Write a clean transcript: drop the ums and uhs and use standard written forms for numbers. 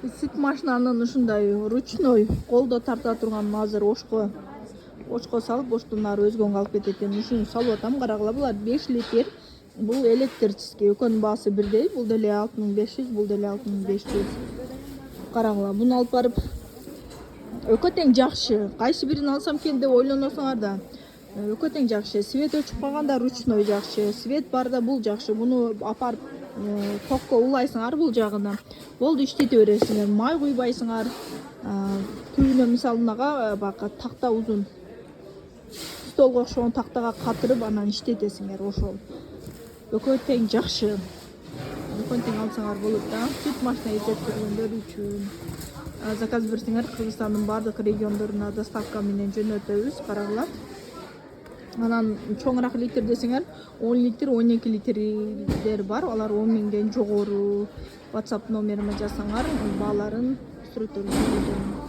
Süt машинанын ушундай ручной колдо тарта турган азыр ошко салып оштон ары өзгөнгө алып кетет экен. Ушуну салып атам. Карагыла, булар 5 литр. Бул электрический. Экөөнүн баасы бирдей. Бул деле 6500, бул деле 6500. Карагыла, буну алып барып өкө тең жакшы. Кайсы бирин алсам экен деп ойлоносуңар да. Өкө тең жакшы. Свет өчүп калганда ручной жакшы. Свет барда бул жакшы. Буну апарып токко улайсыңар бул жагына. Болду иштете бересиңер. Май куйбайсыңар. Түбүнө мисалы мынага бака такта узун. Столго окшогон тактага катырып анан иштетесиңер ошол. Өкө тең жакшы. Өкө тең алсаңар болот да. Сүт машина издептиргендөр үчүн заказ берсеңер Кыргызстандын бардык региондоруна доставка менен жөнөтөбүз. Карагыла. Анан чоңураак литр десеңер 10 литр, 12 литрлер бар. Алар 10 миңден жогору. WhatsApp номериме жазсаңар, бааларын сүрөттөрүн